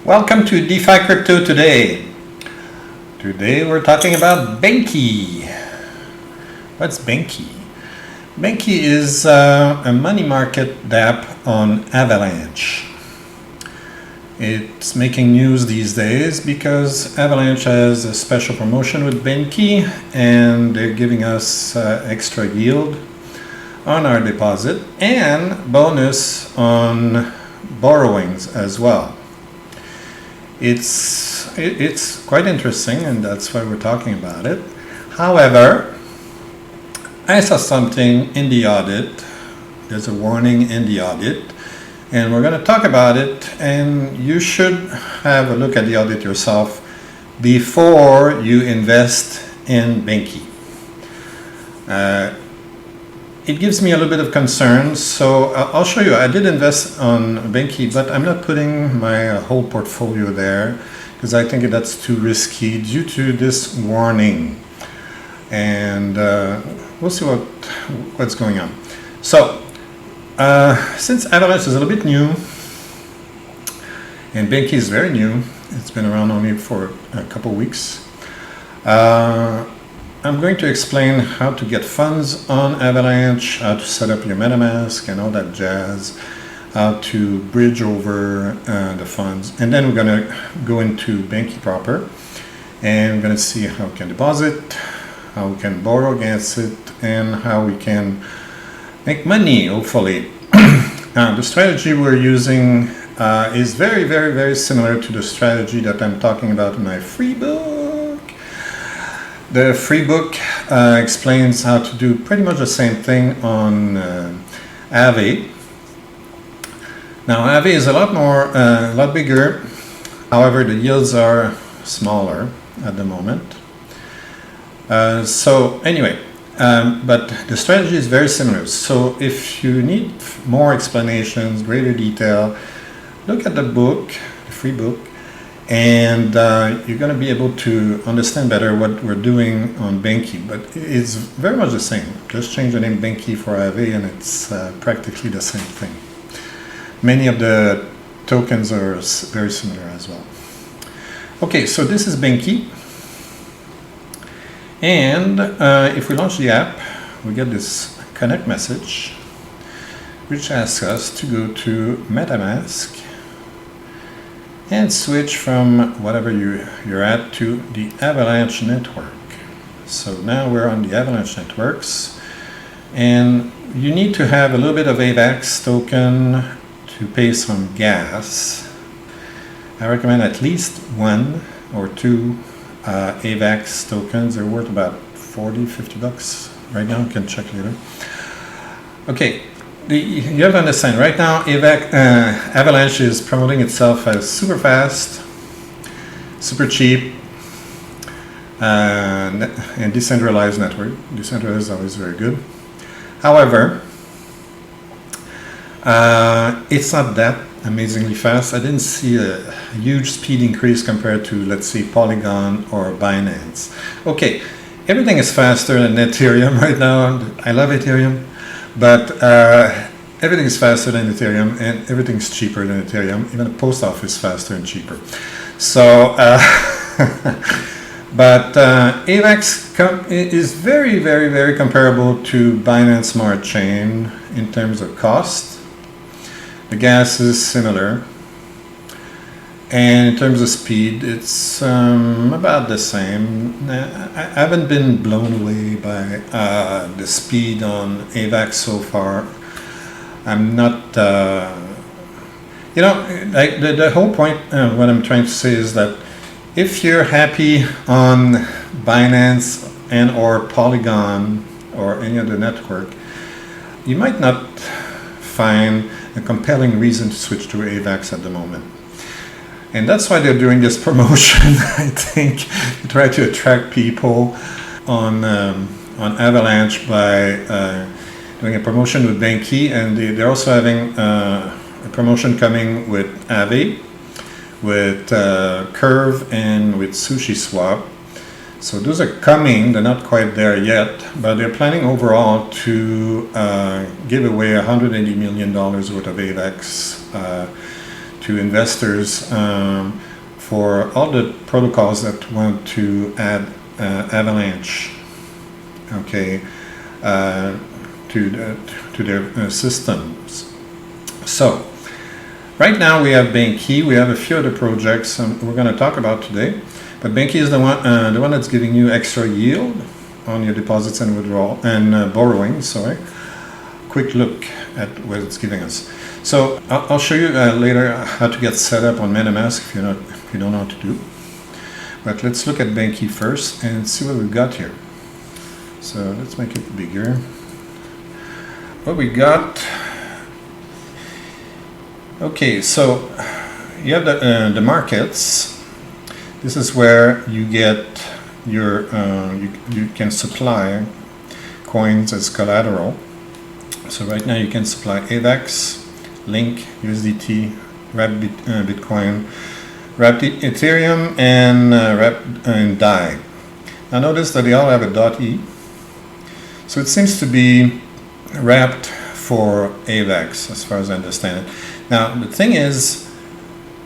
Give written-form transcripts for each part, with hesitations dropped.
Welcome to DeFi Crypto Today. Today we're talking about BenQi. What's BenQi? BenQi is a money market dApp on Avalanche. It's making news these days because Avalanche has a special promotion with BenQi and they're giving us extra yield on our deposit and bonus on borrowings as well. It's quite interesting, and that's why we're talking about it. However, I saw something in the audit. There's a warning in the audit, and we're going to talk about it, and you should have a look at the audit yourself before you invest in BenQi. It gives me a little bit of concern, so I'll show you. I did invest on BenQi, but I'm not putting my whole portfolio there because I think that's too risky due to this warning. And we'll see what's going on. So, since Avalanche is a little bit new, and BenQi is very new, it's been around only for a couple weeks, I'm going to explain how to get funds on Avalanche, how to set up your Metamask and all that jazz, how to bridge over the funds, and then we're going to go into BenQi proper, and we're going to see how we can deposit, how we can borrow against it, and how we can make money, hopefully. The strategy we're using is very, very, very similar to the strategy that I'm talking about in my free book. The free book explains how to do pretty much the same thing on AVE. Now AVE is a lot bigger. However, the yields are smaller at the moment. So anyway, but the strategy is very similar. So if you need more explanations, greater detail, look at the book, the free book. And you're going to be able to understand better what we're doing on BenQi, but it's very much the same. Just change the name BenQi for AVE and it's practically the same thing. Many of the tokens are very similar as well. Okay, so this is BenQi. And if we launch the app, we get this connect message, which asks us to go to Metamask and switch from whatever you're at to the Avalanche network. So now we're on the Avalanche networks, and you need to have a little bit of AVAX token to pay some gas. I recommend at least 1 or 2 AVAX tokens. They're worth about 40, 50 bucks right now. You can check later. Okay. You have to understand, right now Avalanche is promoting itself as super fast, super cheap, and decentralized network. Decentralized is always very good. However, it's not that amazingly fast. I didn't see a huge speed increase compared to, let's say, Polygon or Binance. Okay, everything is faster than Ethereum right now. I love Ethereum. But everything is faster than Ethereum, and everything's cheaper than Ethereum. Even the post office is faster and cheaper. So, but AVAX is very, very, very comparable to Binance Smart Chain in terms of cost. The gas is similar. And in terms of speed, it's about the same. I haven't been blown away by the speed on AVAX so far. I'm not, like the whole point, what I'm trying to say is that if you're happy on Binance and or Polygon or any other network, you might not find a compelling reason to switch to AVAX at the moment. And that's why they're doing this promotion, I think, to try to attract people on Avalanche by doing a promotion with BenQi, and they're also having a promotion coming with AVE, with Curve, and with SushiSwap. So those are coming. They're not quite there yet, but they're planning overall to give away $180 million worth of AVAX to investors for all the protocols that want to add Avalanche, okay, to their systems. So right now we have BenQi. We have a few other projects we're going to talk about today, but BenQi is the one that's giving you extra yield on your deposits and withdrawal and borrowing. Sorry. Quick look at what it's giving us. So I'll show you later how to get set up on Metamask if you don't know what to do. But let's look at BenQi first and see what we've got here. So let's make it bigger. What we got. Okay, so you have the markets. This is where you get your you can supply coins as collateral. So right now you can supply AVAX, Link, USDT, Bitcoin, Ethereum, and DAI. Now notice that they all have a .e. So it seems to be wrapped for AVAX as far as I understand it. Now the thing is,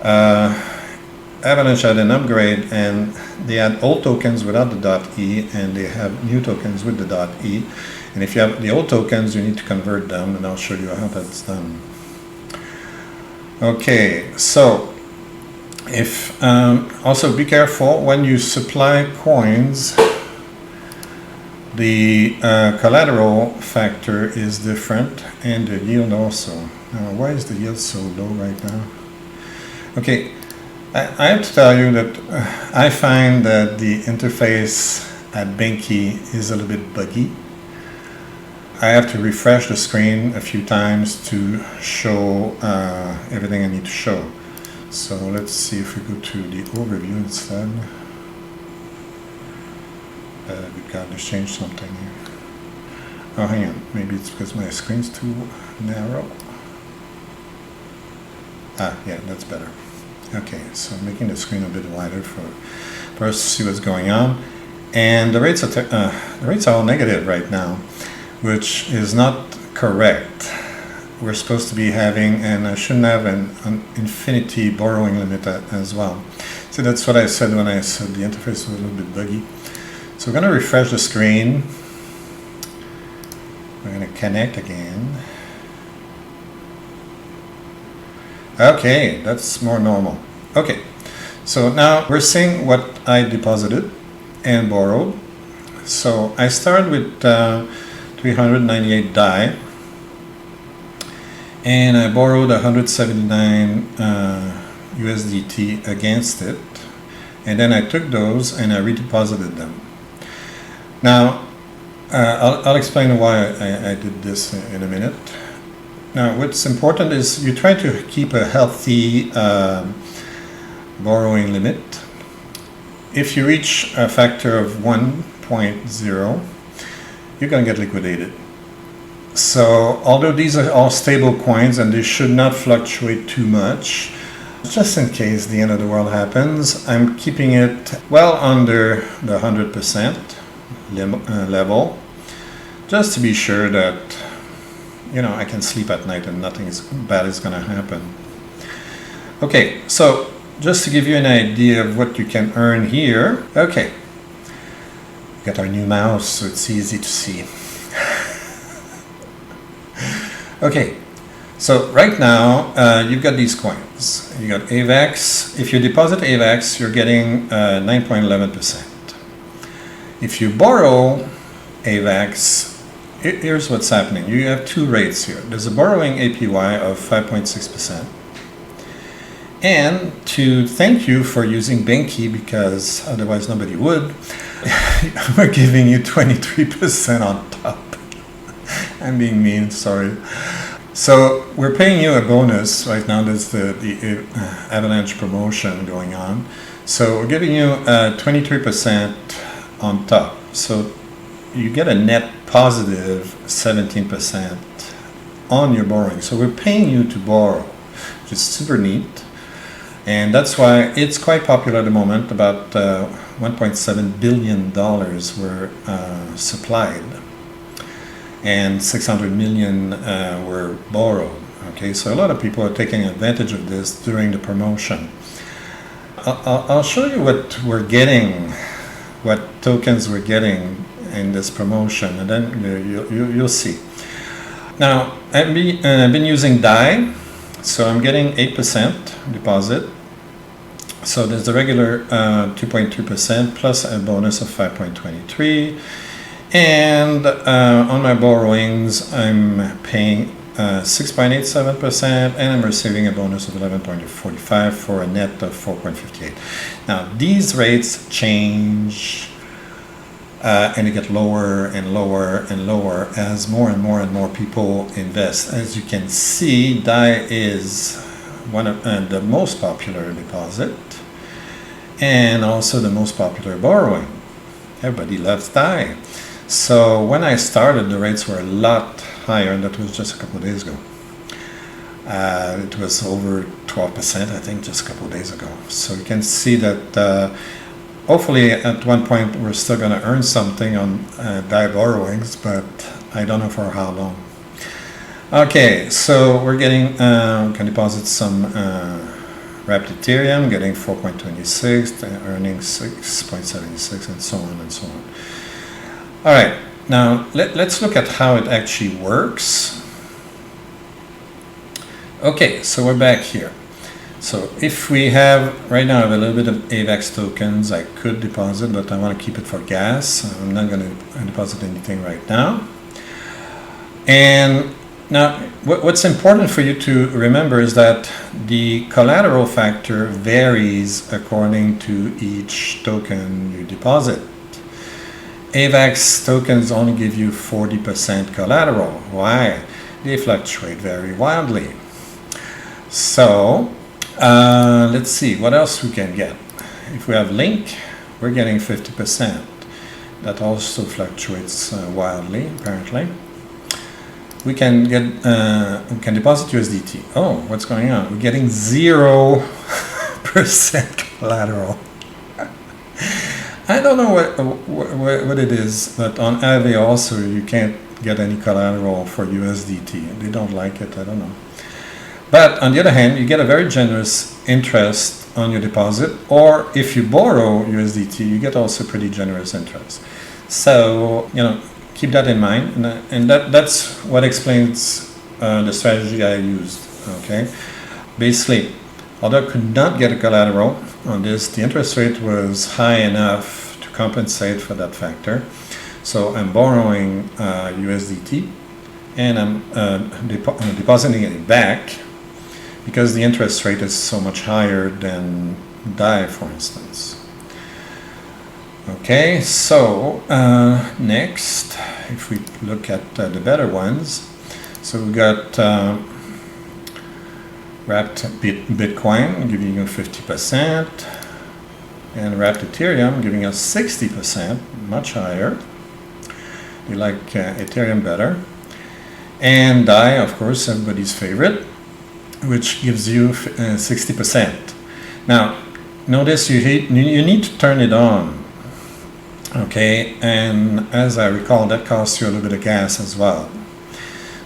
Avalanche had an upgrade and they had old tokens without the .e and they have new tokens with the .e. And if you have the old tokens, you need to convert them, and I'll show you how that's done. Okay, so if also be careful when you supply coins. The collateral factor is different, and the yield also. Now, why is the yield so low right now? Okay, I have to tell you that I find that the interface at BenQi is a little bit buggy. I have to refresh the screen a few times to show everything I need to show. So let's see if we go to the overview instead. God, let's change something here. Oh, hang on. Maybe it's because my screen's too narrow. Ah, yeah, that's better. Okay, so I'm making the screen a bit wider for us to see what's going on. And the rates are all negative right now, which is not correct. We're supposed to be having, and I shouldn't have an infinity borrowing limit as well. So that's what I said when I said the interface was a little bit buggy. So we're going to refresh the screen. We're going to connect again. Okay, that's more normal. Okay, so now we're seeing what I deposited and borrowed. So I started with 398 DAI, and I borrowed 179 USDT against it, and then I took those and I redeposited them. Now, I'll explain why I did this in a minute. Now, what's important is you try to keep a healthy borrowing limit. If you reach a factor of 1.0, you're going to get liquidated. So, although these are all stable coins and they should not fluctuate too much, just in case the end of the world happens, I'm keeping it well under the 100% level, just to be sure that, you know, I can sleep at night and nothing bad is going to happen. Okay, so just to give you an idea of what you can earn here. Okay, got our new mouse, so it's easy to see. Okay, so right now you've got these coins. You got AVAX. If you deposit AVAX, you're getting 9.11%. If you borrow AVAX, here's what's happening. You have two rates here. There's a borrowing APY of 5.6%. And to thank you for using BenQi, because otherwise nobody would, we're giving you 23% on top. I'm being mean, sorry. So we're paying you a bonus right now. There's the Avalanche promotion going on. So we're giving you 23% on top. So you get a net positive 17% on your borrowing. So we're paying you to borrow, which is super neat. And that's why it's quite popular at the moment. About $1.7 billion were supplied, and 600 million were borrowed. Okay, so a lot of people are taking advantage of this during the promotion. I'll show you what we're getting, what tokens we're getting in this promotion, and then you'll see. Now, I've been using DAI, so I'm getting 8% deposit. So there's the regular 2.2% plus a bonus of 5.23. And on my borrowings, I'm paying 6.87%, and I'm receiving a bonus of 11.45 for a net of 4.58. Now, these rates change and they get lower and lower and lower as more and more and more people invest. As you can see, DAI is one of the most popular deposit and also the most popular borrowing. Everybody loves DAI. So when I started, the rates were a lot higher, and that was just a couple of days ago. It was over 12%, I think, just a couple of days ago. So you can see that hopefully at one point we're still going to earn something on DAI borrowings, but I don't know for how long. Okay, so we're getting, can deposit some wrapped Ethereum, getting 4.26, earning 6.76, and so on and so on. All right, now let's look at how it actually works. Okay, so we're back here. So if we have, right now I have a little bit of AVAX tokens I could deposit, but I want to keep it for gas. I'm not going to deposit anything right now. And now what's important for you to remember is that the collateral factor varies according to each token you deposit. AVAX tokens only give you 40% collateral. Why? They fluctuate very wildly. So let's see what else we can get. If we have Link, we're getting 50%. That also fluctuates wildly, apparently. We can get we can deposit USDT. Oh, what's going on? We're getting 0% collateral. I don't know what it is, but on AVE also you can't get any collateral for USDT. They don't like it, I don't know. But on the other hand, you get a very generous interest on your deposit, or if you borrow USDT, you get also pretty generous interest. So, you know, keep that in mind, and that's what explains the strategy I used, okay? Basically, although I could not get a collateral on this, the interest rate was high enough to compensate for that factor. So I'm borrowing USDT, and I'm depositing it back because the interest rate is so much higher than DAI, for instance. Okay, so next, if we look at the better ones, so we got wrapped Bitcoin giving you 50%, and wrapped Ethereum giving us 60%, much higher. We like Ethereum better. And DAI, of course, everybody's favorite, which gives you 60%. Now, notice you need to turn it on. Okay, and as I recall, that costs you a little bit of gas as well.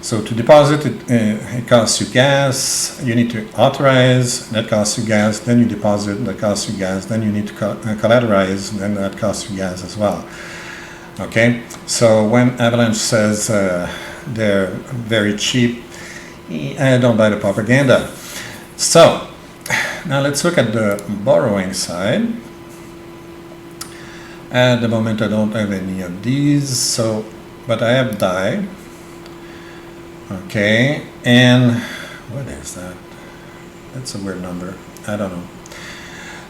So to deposit it, it costs you gas. You need to authorize, that costs you gas. Then you deposit, that costs you gas. Then you need to collateralize, then that costs you gas as well. Okay, so when Avalanche says they're very cheap, I don't buy the propaganda. So now let's look at the borrowing side. At the moment I don't have any of these, so but I have DAI. Okay, and what is that? That's a weird number. I don't know.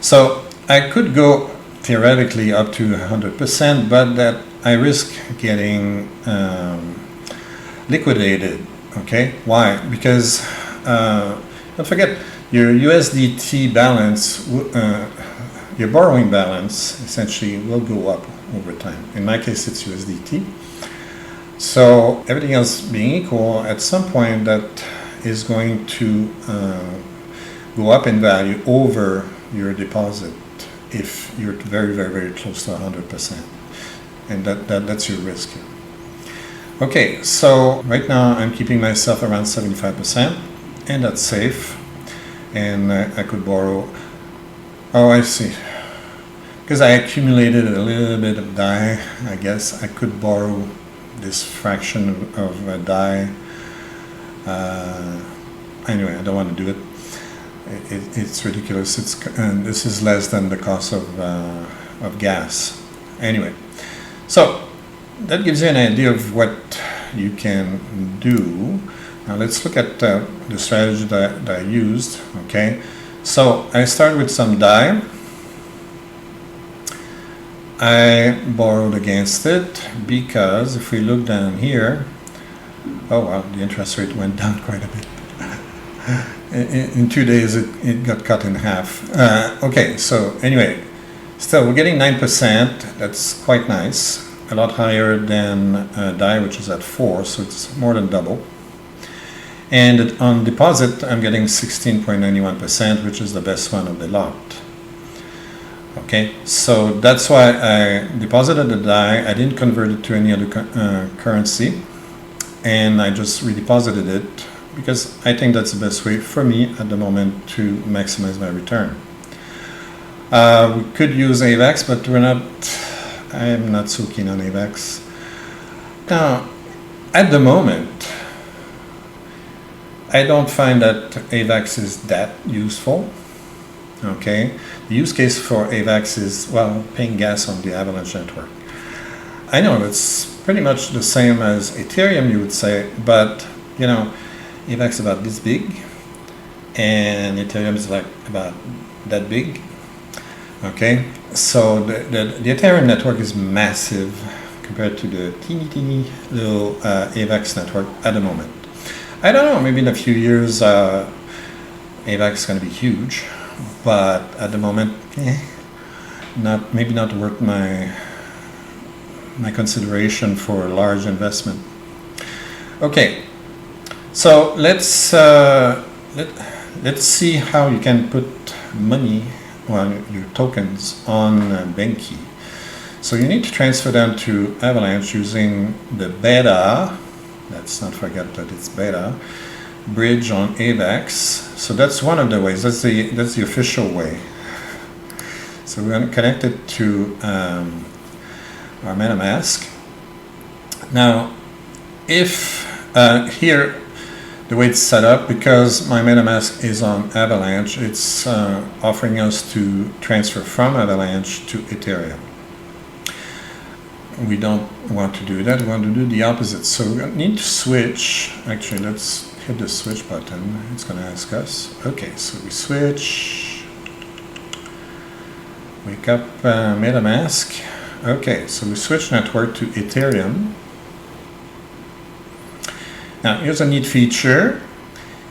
So I could go theoretically up to 100%, but that I risk getting liquidated. Okay, why? Because don't forget your USDT balance. Your borrowing balance essentially will go up over time. In my case, it's USDT. So everything else being equal, at some point that is going to go up in value over your deposit if you're very, very, very close to 100%. And that's your risk here. Okay, so right now I'm keeping myself around 75%. and that's safe. And I could borrow. Oh, I see. Because I accumulated a little bit of DAI, I guess I could borrow this fraction of a DAI. Anyway, I don't want to do it. It's ridiculous. And this is less than the cost of gas. Anyway, so that gives you an idea of what you can do. Now let's look at the strategy that I used. Okay, so I started with some DAI. I borrowed against it because if we look down here, oh wow, the interest rate went down quite a bit. In 2 days it got cut in half. Okay, so anyway, still we're getting 9%. That's quite nice. A lot higher than DAI, which is at 4, so it's more than double. And on deposit, I'm getting 16.91%, which is the best one of the lot. Okay, so that's why I deposited the DAI. I didn't convert it to any other currency, and I just redeposited it because I think that's the best way for me at the moment to maximize my return. We could use AVAX, but I'm not so keen on AVAX. Now, at the moment, I don't find that AVAX is that useful. Okay, the use case for AVAX is, well, paying gas on the Avalanche network. I know it's pretty much the same as Ethereum, you would say, but you know, AVAX is about this big, and Ethereum is like about that big. Okay, so the Ethereum network is massive compared to the teeny little AVAX network at the moment. I don't know, maybe in a few years AVAX is going to be huge, but at the moment, maybe not worth my consideration for a large investment. Okay, so let's see how you can put money, well, your tokens on BenQi. So you need to transfer them to Avalanche using the beta. Let's not forget that it's beta bridge on AVAX. So that's one of the ways. That's the official way. So we're going to connect it to our Metamask. Now, if here the way it's set up, because my Metamask is on Avalanche, it's offering us to transfer from Avalanche to Ethereum. We don't want to do that. We want to do the opposite. So we need to switch. Actually, let's hit the switch button. It's going to ask us. Okay, so we switch. Wake up Metamask. Okay, so we switch network to Ethereum. Now, here's a neat feature.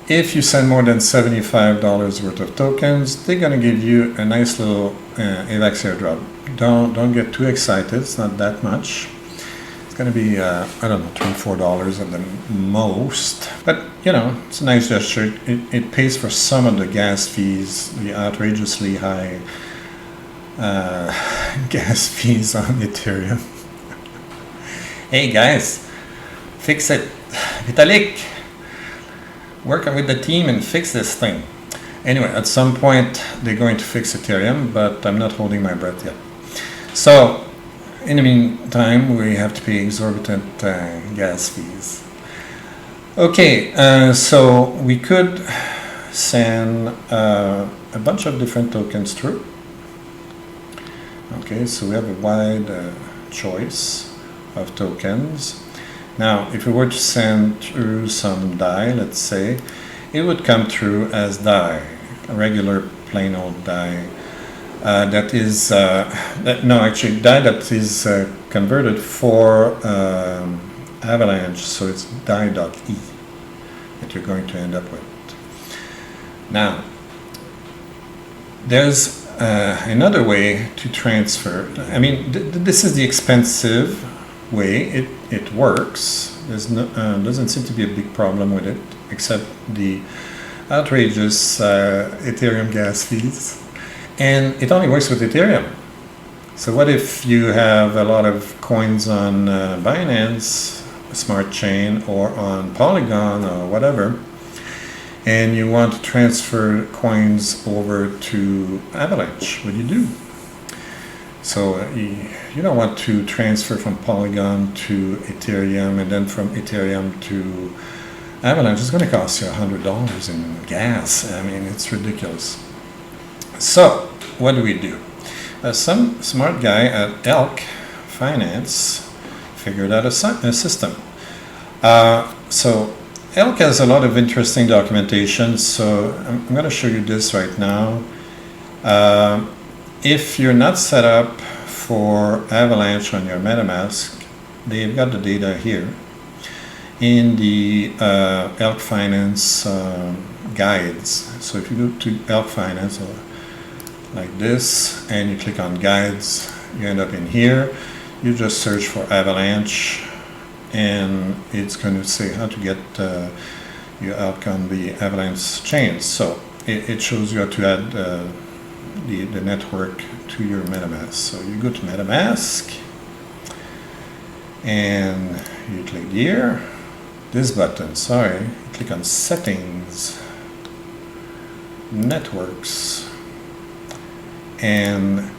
If you send more than $75 worth of tokens, they're going to give you a nice little AVAX airdrop. Don't get too excited. It's not that much. It's going to be, I don't know, $3-4 at the most. But, you know, it's a nice gesture. It pays for some of the gas fees, the outrageously high gas fees on Ethereum. Hey, guys, fix it. Vitalik, work with the team and fix this thing. Anyway, at some point they're going to fix Ethereum, but I'm not holding my breath yet. So, in the meantime, we have to pay exorbitant gas fees. Okay, so we could send a bunch of different tokens through. Okay, so we have a wide choice of tokens. Now, if we were to send through some DAI, let's say, it would come through as DAI, a regular plain old DAI. That is, DAI that is converted for Avalanche, so it's DAI.e that you're going to end up with. Now, there's another way to transfer. I mean, this is the expensive way. It works. There's no, doesn't seem to be a big problem with it, except the outrageous Ethereum gas fees. And it only works with Ethereum. So what if you have a lot of coins on Binance Smart Chain or on Polygon or whatever, and you want to transfer coins over to Avalanche. What do you do? So you don't want to transfer from Polygon to Ethereum and then from Ethereum to Avalanche. It's going to cost you $100 in gas. I mean, it's ridiculous. So what do? Some smart guy at Elk Finance figured out a system. So Elk has a lot of interesting documentation, so I'm going to show you this right now. If you're not set up for Avalanche on your Metamask, they've got the data here in the Elk Finance guides. So if you go to Elk Finance like this and you click on guides, you end up in here. You just search for Avalanche and it's going to say how to get your Elk on the Avalanche chain. So it shows you how to add the network to your Metamask. So you go to Metamask and you click here, this button, sorry, you click on settings, networks, and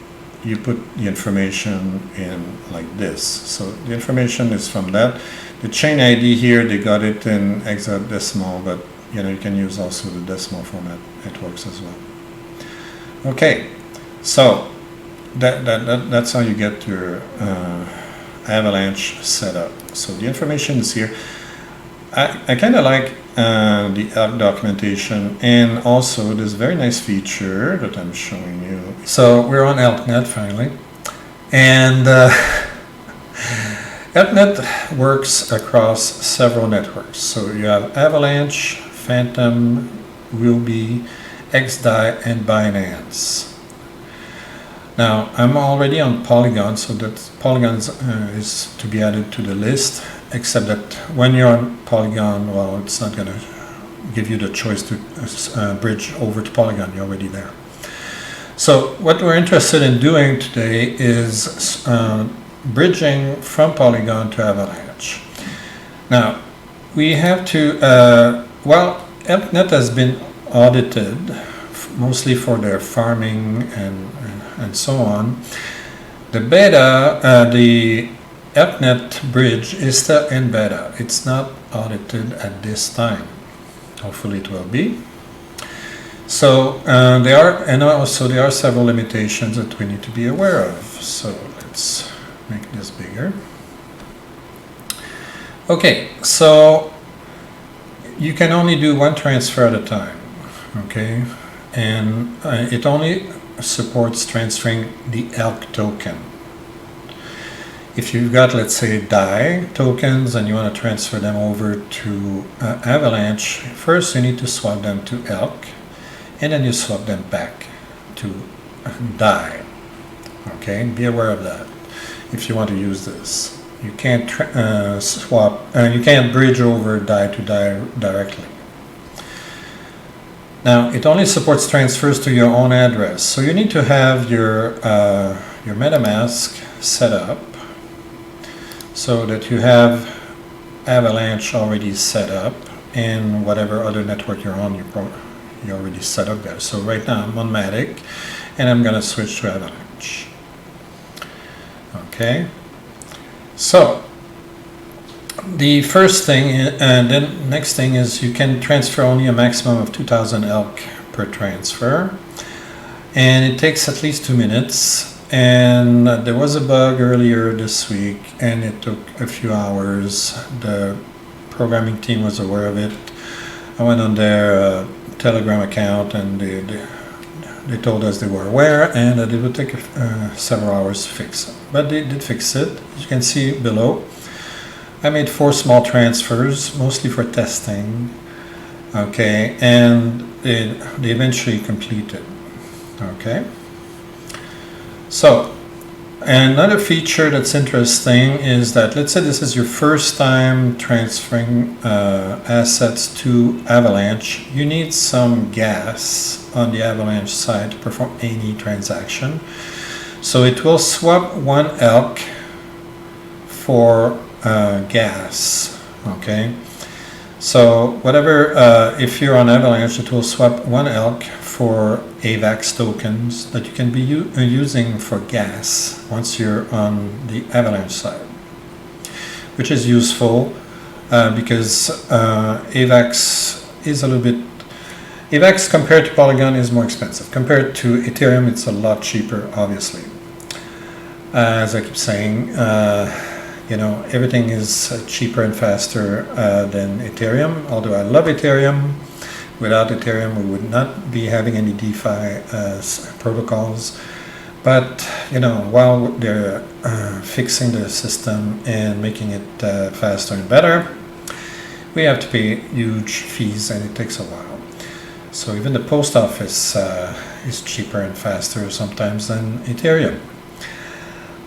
you put the information in like this. So the information is from that. The chain ID here, they got it in hexadecimal, but you can use also the decimal format. It works as well. Okay, so that's how you get your Avalanche set up. So the information is here. I kind of like the Elk documentation and also this very nice feature that I'm showing you. So we're on ElkNet finally, and ElkNet works across several networks. So you have Avalanche, Phantom, Ruby, XDAI, and Binance. Now I'm already on Polygon, so that Polygon is to be added to the list, except that when you're on Polygon, well, it's not going to give you the choice to bridge over to Polygon. You're already there. So what we're interested in doing today is bridging from Polygon to Avalanche. Now we have to, well, ElkNet has been audited mostly for their farming and so on. The beta, the ElkNet Bridge is still in beta. It's not audited at this time. Hopefully it will be. So there are several limitations that we need to be aware of. So let's make this bigger. Okay, so you can only do one transfer at a time. Okay, and it only supports transferring the Elk token. If you've got, let's say, DAI tokens and you want to transfer them over to Avalanche, first you need to swap them to Elk, and then you swap them back to DAI. Okay, be aware of that if you want to use this. You can't you can't bridge over DAI to DAI directly. Now, it only supports transfers to your own address, so you need to have your MetaMask set up so that you have Avalanche already set up, and whatever other network you're on, you already set up there. So right now I'm on Matic, and I'm going to switch to Avalanche. Okay, so the first thing, and then next thing is you can transfer only a maximum of 2,000 Elk per transfer, and it takes at least 2 minutes. And there was a bug earlier this week, and it took a few hours. The programming team was aware of it. I went on their Telegram account, and they told us they were aware, and that it would take several hours to fix it. But they did fix it. As you can see below, I made 4 small transfers, mostly for testing. Okay, and they eventually completed. Okay. So, another feature that's interesting is that, let's say this is your first time transferring assets to Avalanche. You need some gas on the Avalanche side to perform any transaction. So it will swap 1 Elk for gas. Okay. So whatever, if you're on Avalanche, it will swap one ELK for AVAX tokens that you can be using for gas once you're on the Avalanche side, which is useful because AVAX is a little bit, AVAX compared to Polygon is more expensive. Compared to Ethereum, it's a lot cheaper, obviously. As I keep saying, you know, everything is cheaper and faster than Ethereum, although I love Ethereum. Without Ethereum, we would not be having any DeFi protocols. But, you know, while they're fixing the system and making it faster and better, we have to pay huge fees, and it takes a while. So even the post office is cheaper and faster sometimes than Ethereum.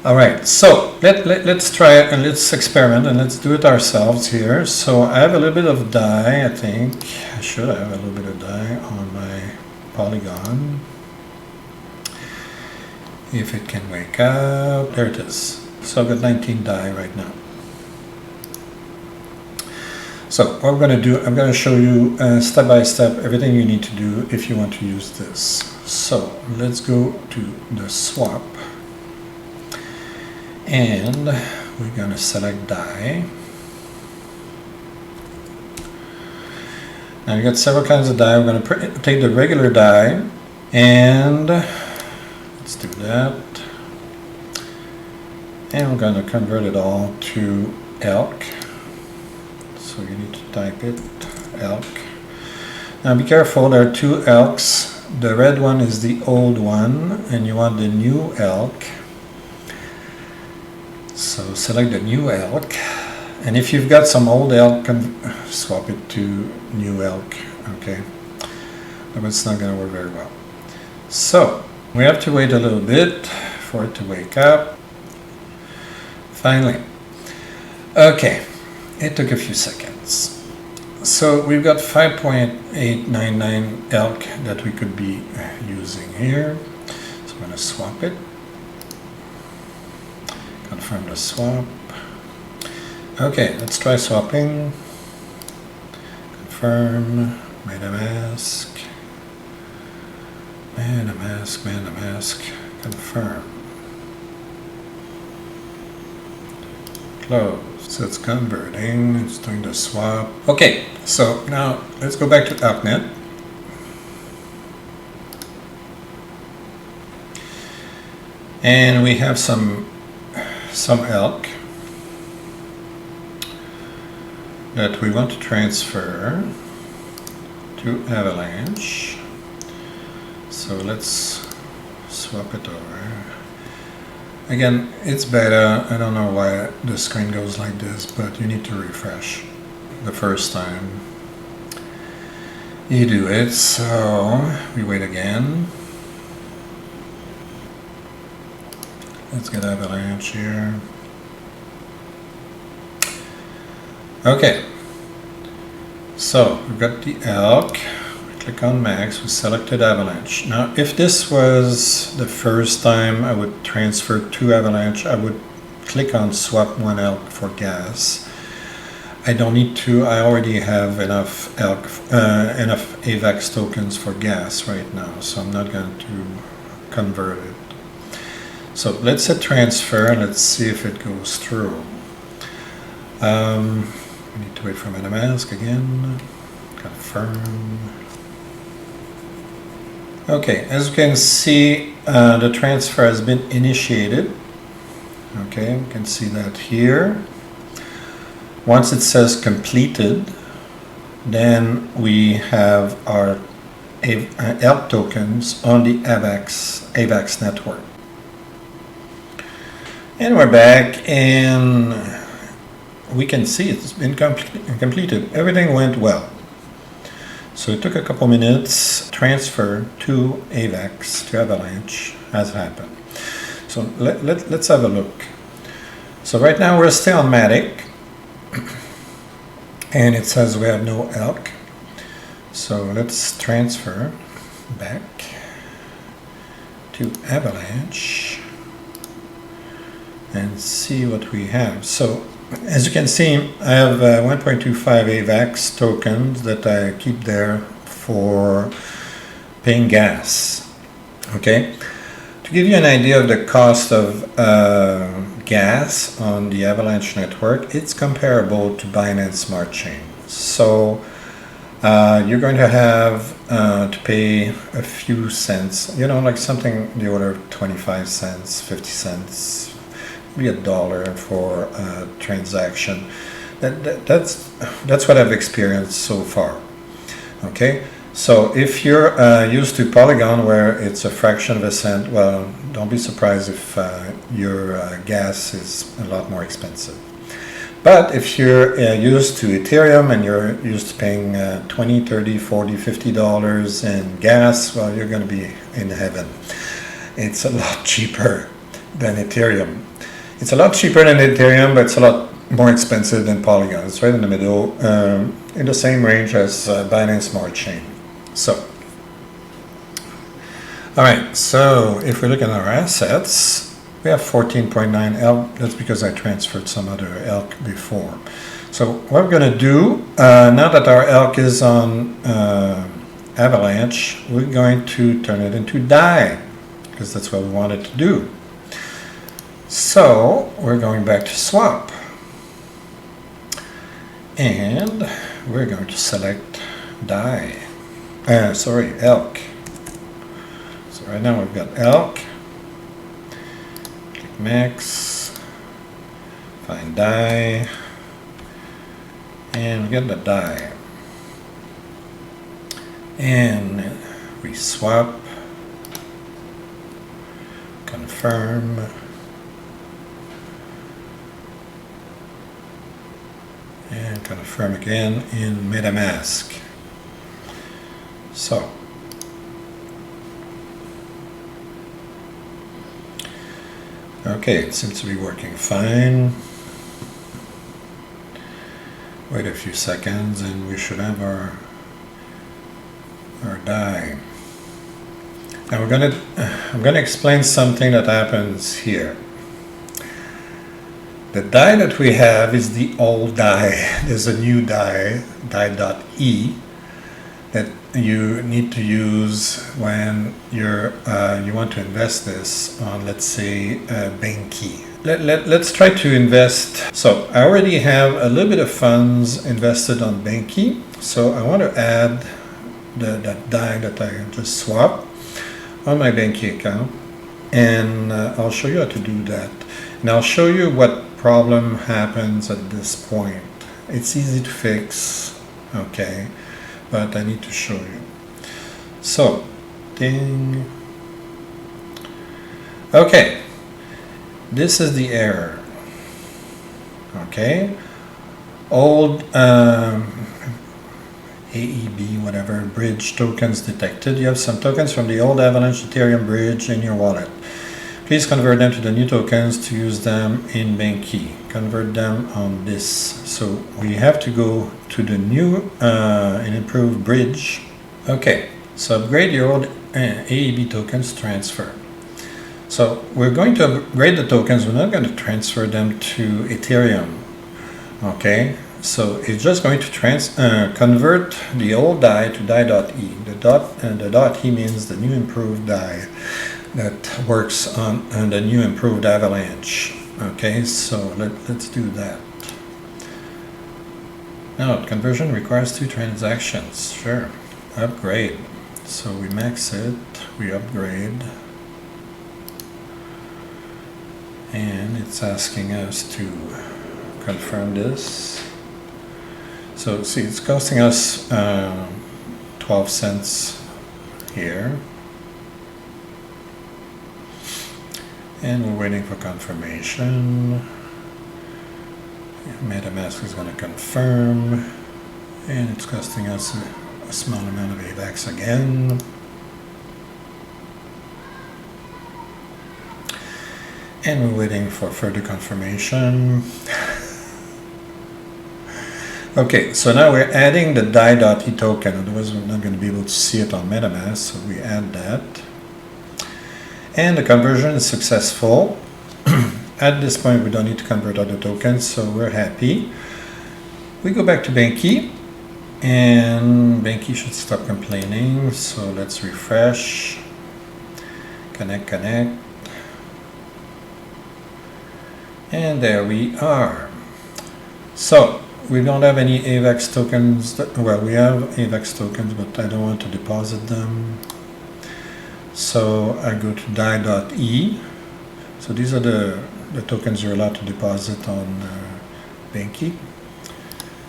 All right, so let's try it and let's experiment and let's do it ourselves here. So I have a little bit of DAI, I think. I should have a little bit of DAI on my Polygon. If it can wake up, there it is. So I've got 19 DAI right now. So what we're going to do, I'm going to show you step by step everything you need to do if you want to use this. So let's go to the swap. And we're going to select DAI. Now you got several kinds of DAI. We're going to take the regular DAI and let's do that. And we're going to convert it all to ELK. So you need to type it, ELK. Now be careful, there are two ELKs. The red one is the old one and you want the new ELK. So select the new ELK, and if you've got some old ELK, swap it to new ELK, okay? But it's not going to work very well. So we have to wait a little bit for it to wake up. Finally. Okay, it took a few seconds. So we've got 5.899 ELK that we could be using here. So I'm going to swap it. Confirm the swap. Okay, let's try swapping. Confirm. Metamask. Metamask. Confirm. Close. So it's converting. It's doing the swap. Okay, so now let's go back to ElkNet. And we have some ELK that we want to transfer to Avalanche. So let's swap it over. Again, it's beta. I don't know why the screen goes like this, but you need to refresh the first time you do it. So we wait again. Let's get Avalanche here. Okay, so we've got the ELK. We click on Max, we selected Avalanche. Now, if this was the first time I would transfer to Avalanche, I would click on swap one ELK for gas. I don't need to, I already have enough enough AVAX tokens for gas right now, so I'm not going to convert it. So let's hit transfer and let's see if it goes through. We need to wait for Metamask again. Confirm. Okay, as you can see, the transfer has been initiated. Okay, you can see that here. Once it says completed, then we have our ELK tokens on the AVAX network. And we're back, and we can see it's been completed. Everything went well. So it took a couple minutes. Transfer to AVAX, to Avalanche, has happened. So let's have a look. So right now we're still on Matic, and it says we have no ELK. So let's transfer back to Avalanche and see what we have. So As you can see, I have 1.25 AVAX tokens that I keep there for paying gas. Okay, to give you an idea of the cost of gas on the Avalanche network, it's comparable to Binance Smart Chain. So you're going to have to pay a few cents, you know, like something in the order of 25 cents, 50 cents, maybe $1 for a transaction. That's what I've experienced so far. Okay, so if you're used to Polygon, where it's a fraction of a cent, well, don't be surprised if your gas is a lot more expensive. But if you're used to Ethereum and you're used to paying $20, $30, $40, $50 in gas, well, you're going to be in heaven. It's a lot cheaper than Ethereum. It's a lot cheaper than Ethereum, but it's a lot more expensive than Polygon. It's right in the middle, in the same range as Binance Smart Chain. So, all right, so if we look at our assets, we have 14.9 ELK. That's because I transferred some other ELK before. So what we're going to do, now that our ELK is on Avalanche, we're going to turn it into DAI, because that's what we wanted to do. So we're going back to swap. And we're going to select DAI. ELK. So right now we've got ELK. Click Max. Find DAI. And we get the DAI. And we swap. Confirm. And confirm again in Metamask. So, okay, it seems to be working fine. Wait a few seconds and we should have our DAI. Now I'm gonna explain something that happens here. The DAI that we have is the old DAI. There's a new DAI, DAI.e, that you need to use when you want to invest this on, let's say, BenQi. Let's try to invest. So I already have a little bit of funds invested on BenQi. So I want to add that DAI that I just swapped on my BenQi account. And I'll show you how to do that. And I'll show you what problem happens at this point. It's easy to fix, okay, but I need to show you. So, ding. Okay, this is the error. Okay, old AEB, whatever, bridge tokens detected. You have some tokens from the old Avalanche Ethereum bridge in your wallet. Please convert them to the new tokens to use them in BenQi. Convert them on this. So we have to go to the new and improved bridge. Okay, so upgrade your old AEB tokens transfer. So we're going to upgrade the tokens. We're not going to transfer them to Ethereum. Okay, so it's just going to convert the old DAI to DAI.e. The .e means the new improved DAI that works on the new improved Avalanche. Okay, so let's do that. Now, conversion requires 2 transactions. Sure. Upgrade. So we max it, we upgrade, and it's asking us to confirm this. So see, it's costing us 12 cents here. And we're waiting for confirmation. Metamask is going to confirm, and it's costing us a small amount of AVAX again. And we're waiting for further confirmation. Okay, so now we're adding the DAI.e token, otherwise we're not going to be able to see it on Metamask, so we add that. And the conversion is successful. at this point, we don't need to convert other tokens, so we're happy. We go back to BenQi, and BenQi should stop complaining. So let's refresh, connect, and there we are. So we don't have any AVAX tokens. Well, we have AVAX tokens, but I don't want to deposit them. So I go to DAI.e. So these are the tokens you're allowed to deposit on BenQi.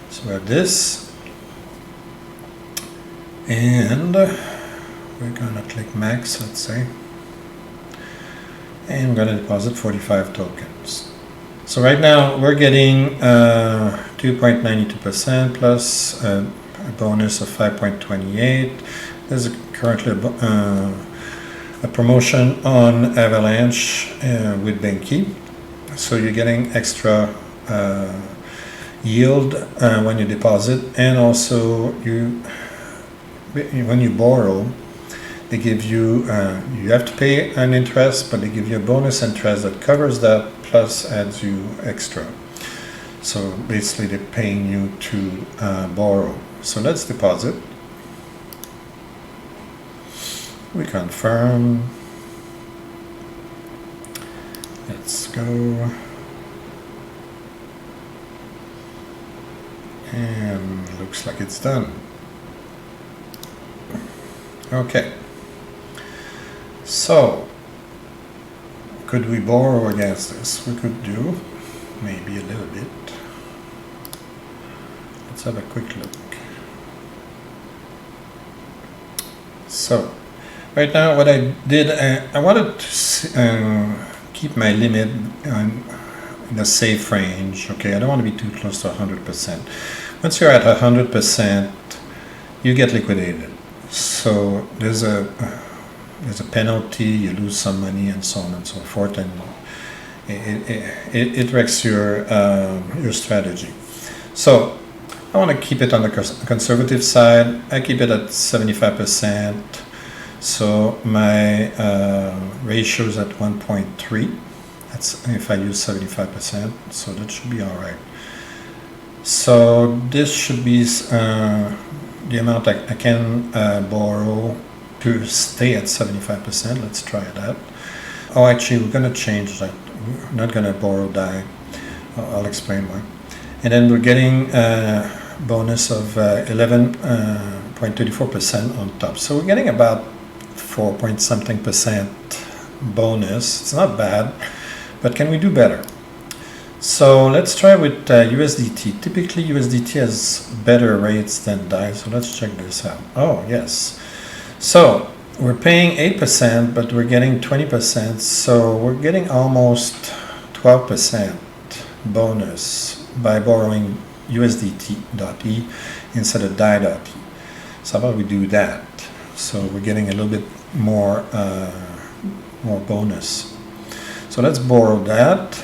So we have this, and we're gonna click max, let's say, and we're gonna deposit 45 tokens. So right now we're getting 2.92% plus a bonus of 5.28. There's currently a promotion on Avalanche with BenQi, so you're getting extra yield when you deposit, and also when you borrow, they give you you have to pay an interest, but they give you a bonus interest that covers that plus adds you extra. So basically they're paying you to borrow. So let's deposit. We confirm. Let's go. And looks like it's done. Okay. So, could we borrow against this? We could do maybe a little bit. Let's have a quick look. So, right now what I did, I wanted to keep my limit in a safe range. Okay, I don't want to be too close to 100%. Once you're at 100%, you get liquidated. So there's a penalty, you lose some money, and so on and so forth, and it wrecks your strategy. So I want to keep it on the conservative side. I keep it at 75%. So my ratio is at 1.3. That's if I use 75%. So that should be all right. So this should be the amount I can borrow to stay at 75%. Let's try that. Oh, actually, we're going to change that. We're not going to borrow DAI. I'll explain why. And then we're getting a bonus of 11.34% on top. So we're getting about 4-point-something% bonus. It's not bad, but can we do better? So let's try with USDT. Typically USDT has better rates than DAI, so let's check this out. Oh yes, so we're paying 8%, but we're getting 20%, so we're getting almost 12% bonus by borrowing USDT.e instead of DAI.e. So how about we do that? So we're getting a little bit more bonus. So let's borrow that.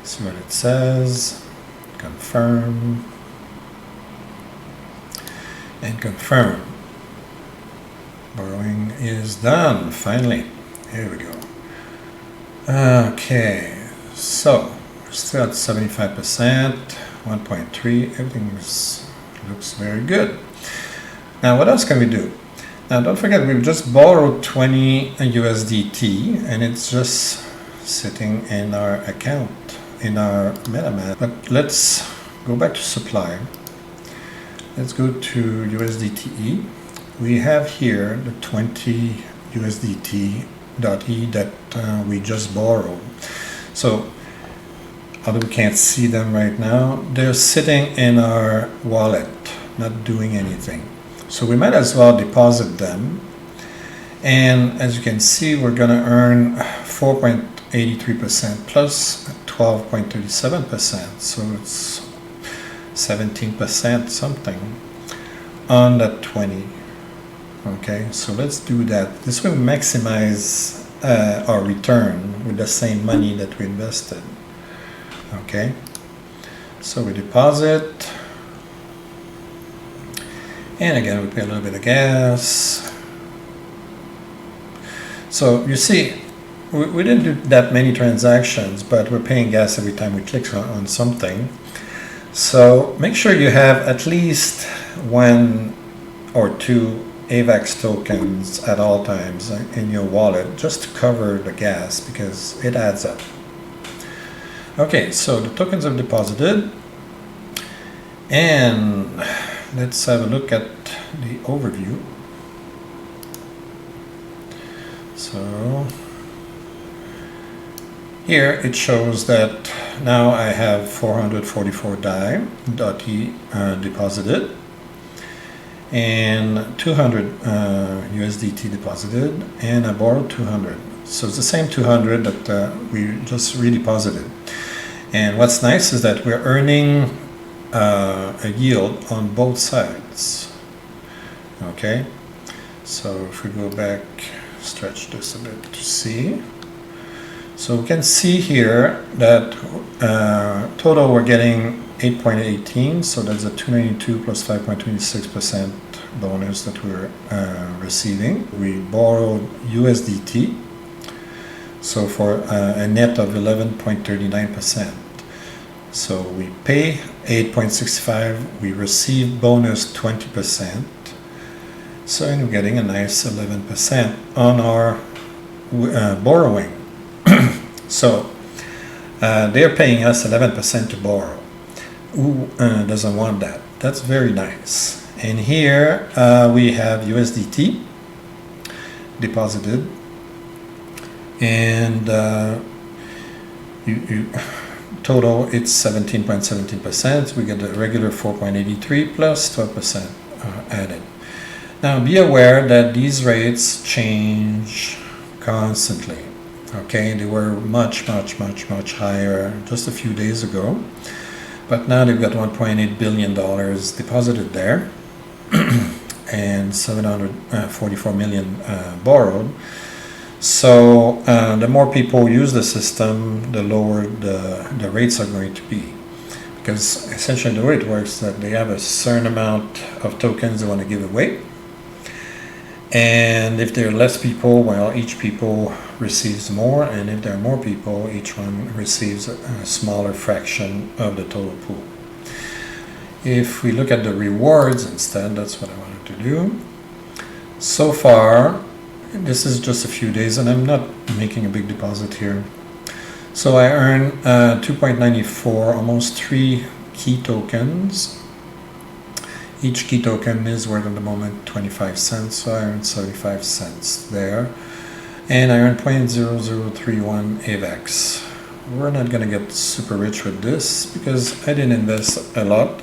See what it says. Confirm. And confirm. Borrowing is done, finally. Here we go. Okay, so we're still at 75%, 1.3. Everything looks very good. Now, what else can we do? Now, don't forget, we've just borrowed 20 USDT, and it's just sitting in our account, in our Metamask. But let's go back to supply. Let's go to USDT.e. We have here the 20 USDT.e that we just borrowed. So, although we can't see them right now, they're sitting in our wallet, not doing anything. So we might as well deposit them. And as you can see, we're going to earn 4.83% plus 12.37%. So it's 17% something on that 20. Okay, so let's do that. This will maximize our return with the same money that we invested. Okay, so we deposit. And again, we pay a little bit of gas. So you see, we didn't do that many transactions, but we're paying gas every time we click on something. So make sure you have at least 1 or 2 AVAX tokens at all times in your wallet, just to cover the gas, because it adds up. Okay, so the tokens are deposited, and let's have a look at the overview. So here it shows that now I have 444 DAI.e deposited and 200 USDT deposited, and I borrowed 200. So it's the same 200 that we just redeposited. And what's nice is that we're earning a yield on both sides. Okay, so if we go back, stretch this a bit to see. So we can see here that total we're getting 8.18, so that's a 292 plus 5.26% bonus that we're receiving. We borrowed USDT, so for a net of 11.39%. So we pay 8.65, we receive bonus 20%, so we're getting a nice 11% on our borrowing. So they're paying us 11% to borrow. Who doesn't want that? That's very nice. And here we have USDT deposited, and total it's 17.17%. We get the regular 4.83 plus 12% added. Now be aware that these rates change constantly. Okay, they were much higher just a few days ago, but now they've got $1.8 billion deposited there and 744 million borrowed. So the more people use the system, the lower the rates are going to be, because essentially the way it works is that they have a certain amount of tokens they want to give away, and if there are less people, well, each people receives more, and if there are more people, each one receives a smaller fraction of the total pool. If we look at the rewards instead, that's what I wanted to do. So far, this is just a few days, and I'm not making a big deposit here. So I earn 2.94, almost 3 key tokens. Each key token is worth at the moment 25 cents, so I earn 75 cents there. And I earn 0.0031 AVAX. We're not going to get super rich with this because I didn't invest a lot.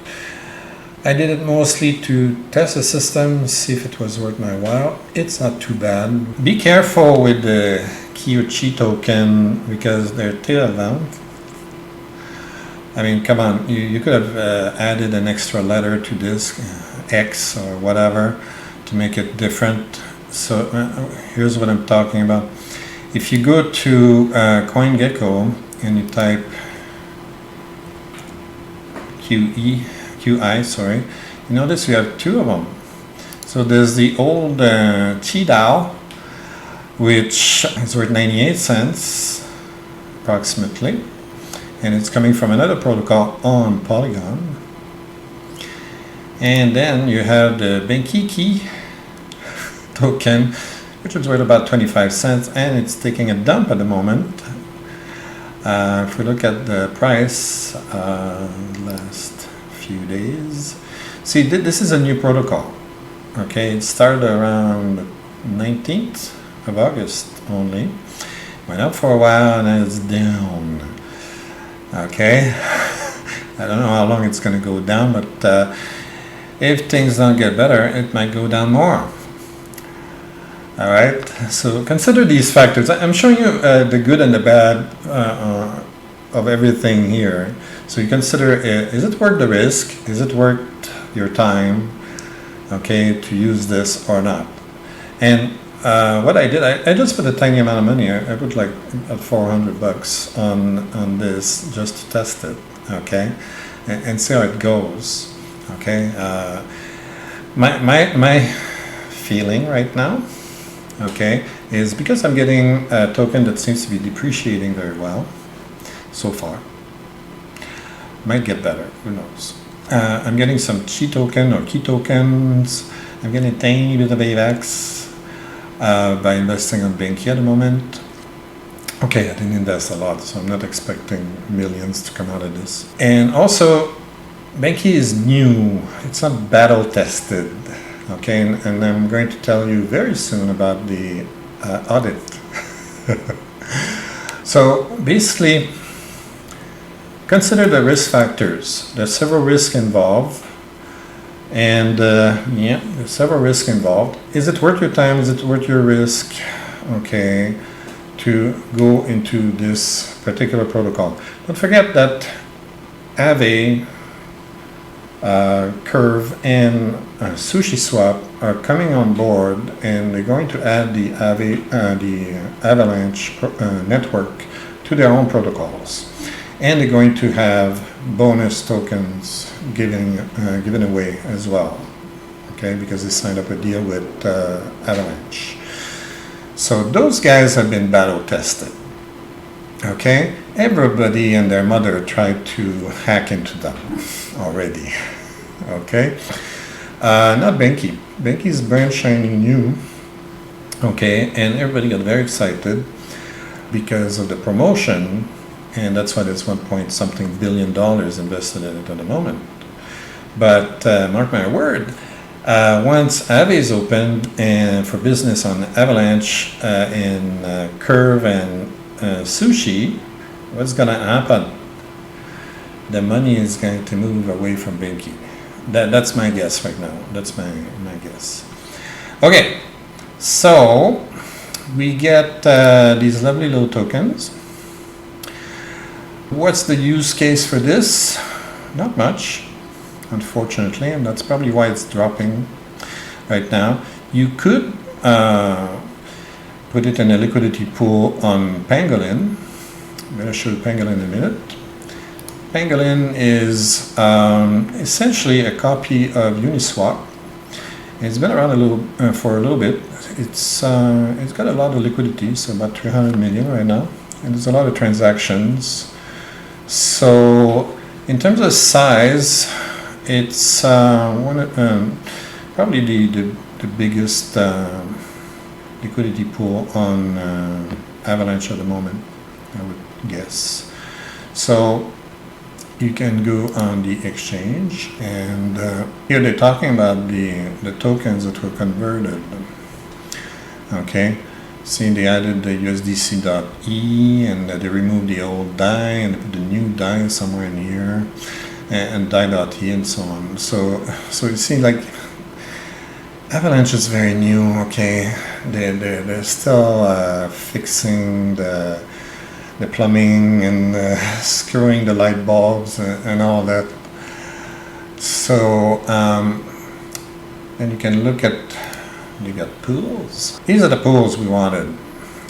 I did it mostly to test the system, see if it was worth my while. It's not too bad. Be careful with the Qi token because they're tail-bound. I mean, come on, you could have added an extra letter to this, X or whatever, to make it different. So here's what I'm talking about. If you go to CoinGecko and you type QI, sorry, you notice you have 2 of them. So there's the old Qi, which is worth 98 cents approximately, and it's coming from another protocol on Polygon. And then you have the BenQi token, which is worth about 25 cents, and it's taking a dump at the moment. If we look at the price last few days, see, this is a new protocol. Okay, it started around the 19th of August only, went up for a while, and it's down. Okay, I don't know how long it's going to go down, but if things don't get better, it might go down more. All right, so consider these factors. I'm showing you the good and the bad of everything here. So you consider, is it worth the risk? Is it worth your time, okay, to use this or not? And what I did, I just put a tiny amount of money. I put like $400 on this just to test it, okay, and see how it goes, okay. My feeling right now okay, is because I'm getting a token that seems to be depreciating very well so far. Might get better, who knows. I'm getting some Qi token or Qi tokens. I'm getting a tiny bit of AVAX by investing on BenQi at the moment. Okay, I didn't invest a lot, so I'm not expecting millions to come out of this. And also, BenQi is new. It's not battle tested. Okay, and I'm going to tell you very soon about the audit. So basically, consider the risk factors. There's several risks involved. And yeah, there's several risks involved. Is it worth your time? Is it worth your risk? Okay, to go into this particular protocol. Don't forget that AVE, Curve, and SushiSwap are coming on board, and they're going to add the Avalanche network to their own protocols. And they're going to have bonus tokens given away as well, okay, because they signed up a deal with Avalanche. So those guys have been battle tested, okay? Everybody and their mother tried to hack into them already, okay? Not BenQi. BenQi is brand shining new, okay, and everybody got very excited because of the promotion. And that's why there's $1.something billion invested in it at the moment. But mark my word, once AVE is opened and for business on Avalanche in Curve and Sushi, what's going to happen? The money is going to move away from BenQi. That's my guess right now. That's my guess. Okay, so we get these lovely little tokens. What's the use case for this? Not much, unfortunately, and that's probably why it's dropping right now. You could put it in a liquidity pool on Pangolin. I'm going to show you Pangolin in a minute. Pangolin is essentially a copy of Uniswap. It's been around for a little bit. It's got a lot of liquidity, so about 300 million right now, and there's a lot of transactions. So in terms of size, it's probably the biggest liquidity pool on Avalanche at the moment, I would guess. So you can go on the exchange, and here they're talking about the tokens that were converted. Okay. See, they added the USDT.e, and they removed the old DAI and they put the new DAI somewhere in here, and DAI.e and so on. So you see, like, Avalanche is very new. Okay, they're still fixing the plumbing and screwing the light bulbs and all that. So and you can look at. You got pools. These are the pools we wanted.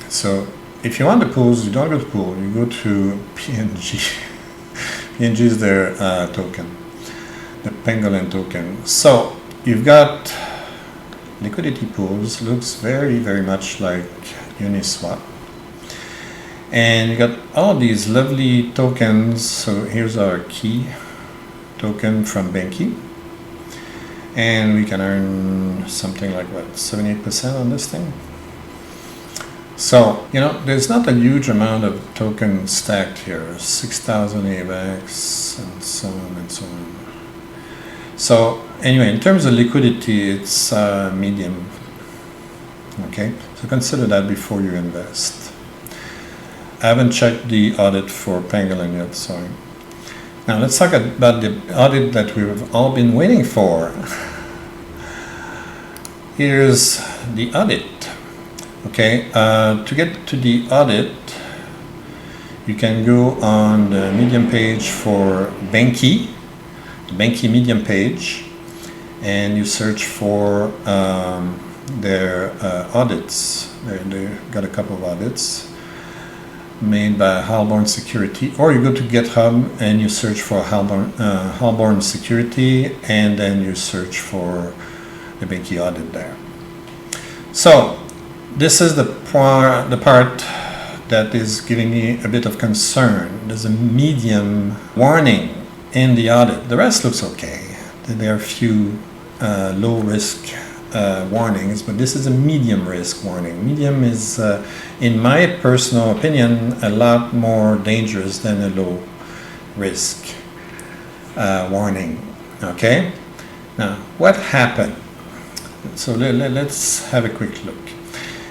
So if you want the pools, you don't go to pool, you go to PNG. PNG is their token, the Pangolin token. So you've got liquidity pools, looks very, very much like Uniswap. And you got all these lovely tokens. So here's our key token from BenQi. And we can earn something like, what, 78% on this thing? So, you know, there's not a huge amount of tokens stacked here. 6,000 AVAX and so on and so on. So, anyway, in terms of liquidity, it's medium. Okay, so consider that before you invest. I haven't checked the audit for Pangolin yet, sorry. Now let's talk about the audit that we've all been waiting for. Here's the audit. Okay, to get to the audit, you can go on the Medium page for BenQi, the BenQi Medium page, and you search for their audits. They got a couple of audits made by Halborn Security, or you go to GitHub and you search for Halborn Security, and then you search for the BenQi audit there. So this is the part that is giving me a bit of concern. There's a medium warning in the audit. The rest looks okay. There are a few low risk warnings, but this is a medium risk warning. Medium is, in my personal opinion, a lot more dangerous than a low risk warning. Okay? Now, what happened? So let's have a quick look.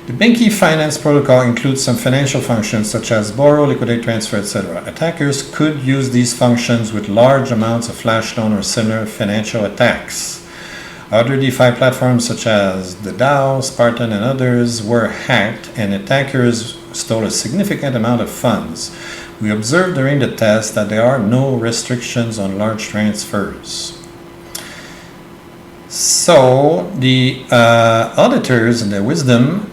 The BenQi finance protocol includes some financial functions such as borrow, liquidate, transfer, etc. Attackers could use these functions with large amounts of flash loan or similar financial attacks. Other DeFi platforms such as the DAO, Spartan, and others were hacked, and attackers stole a significant amount of funds. We observed during the test that there are no restrictions on large transfers. So the auditors in their wisdom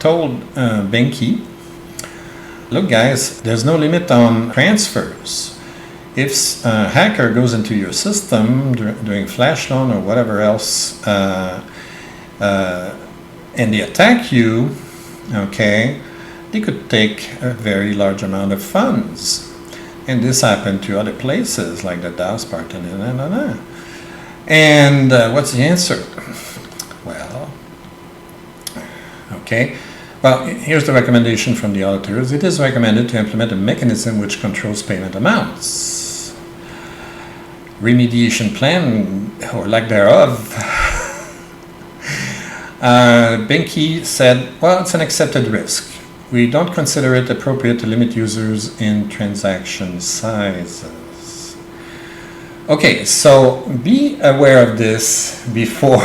told BenQi, look guys, there's no limit on transfers. If a hacker goes into your system during flash loan or whatever else and they attack you, okay, they could take a very large amount of funds. And this happened to other places like the DAO, Spartan, and And what's the answer? Well, okay. Well, here's the recommendation from the auditors. It is recommended to implement a mechanism which controls payment amounts. Remediation plan, or lack thereof. BenQi said, well, it's an accepted risk. We don't consider it appropriate to limit users in transaction sizes. Okay, so be aware of this before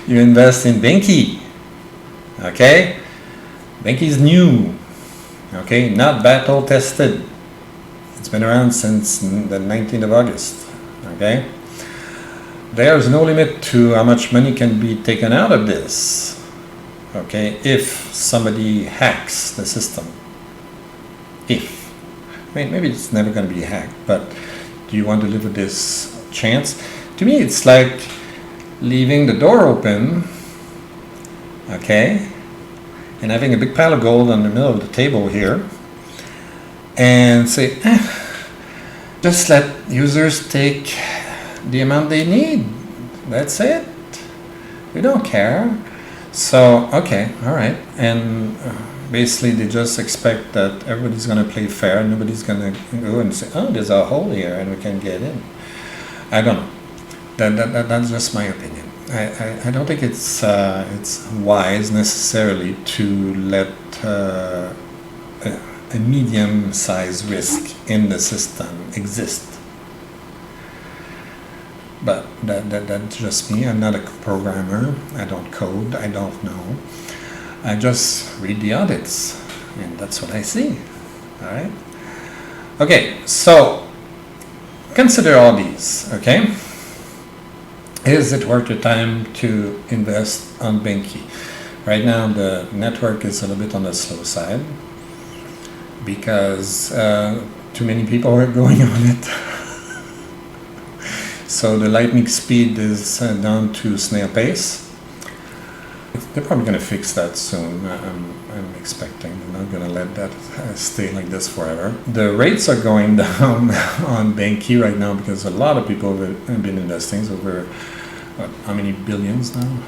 you invest in BenQi. Okay? BenQi is new. Okay, not battle tested. It's been around since the 19th of August. Okay? There's no limit to how much money can be taken out of this. Okay, if somebody hacks the system. If. I mean, maybe it's never going to be hacked, but do you want to live with this chance? To me, it's like leaving the door open, okay, and having a big pile of gold on the middle of the table here, and say, just let users take the amount they need. That's it. We don't care. So, okay, all right, and basically they just expect that everybody's going to play fair and nobody's going to go and say, oh, there's a hole here and we can get in. I don't know. That's just my opinion. I don't think it's wise necessarily to let a medium-sized risk in the system exist. But that's just me. I'm not a programmer. I don't code. I don't know. I just read the audits, and that's what I see. All right. Okay. So consider all these. Okay. Is it worth your time to invest on BenQi? Right now, the network is a little bit on the slow side because too many people are going on it. So the lightning speed is down to snail pace. They're probably going to fix that soon. I'm expecting they're not going to let that stay like this forever. The rates are going down on BenQi right now because a lot of people have been investing. It's over how many billions now?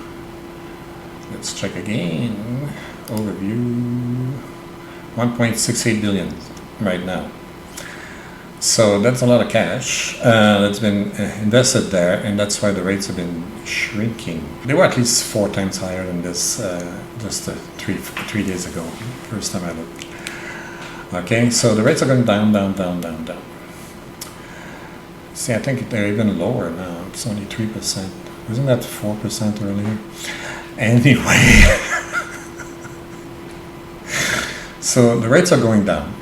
Let's check again. Overview. 1.68 billion right now. So that's a lot of cash that's been invested there, and that's why the rates have been shrinking. They were at least 4 times higher than this just 3 days ago, first time I looked. Okay, so the rates are going down, down, down, down, down. See, I think they're even lower now. It's only 3%. Wasn't that 4% earlier? Anyway, so the rates are going down.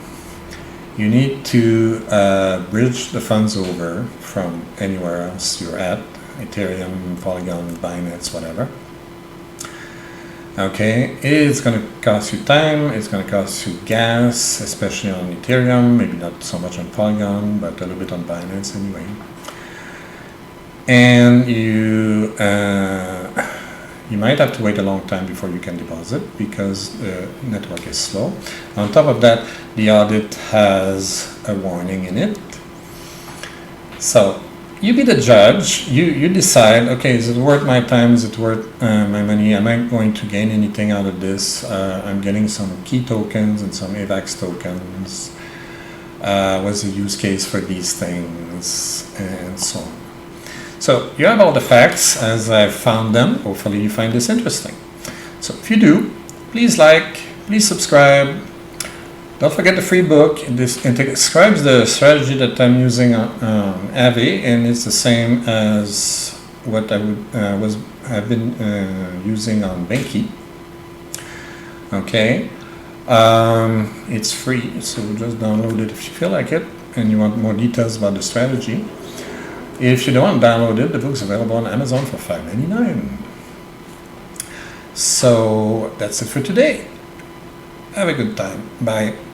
You need to bridge the funds over from anywhere else you're at, Ethereum, Polygon, Binance, whatever. Okay, it's going to cost you time, it's going to cost you gas, especially on Ethereum, maybe not so much on Polygon, but a little bit on Binance anyway. And you You might have to wait a long time before you can deposit because the network is slow. On top of that, the audit has a warning in it. So you be the judge. You decide, okay, is it worth my time? Is it worth my money? Am I going to gain anything out of this? I'm getting some Qi tokens and some AVAX tokens. What's the use case for these things? And so on. So you have all the facts as I found them. Hopefully you find this interesting. So if you do, please like, please subscribe. Don't forget the free book. It describes the strategy that I'm using on AVE, and it's the same as what I've been using on BenQi. Okay, it's free, so just download it if you feel like it and you want more details about the strategy. If you don't download it, the book's available on Amazon for $5.99. So that's it for today. Have a good time. Bye.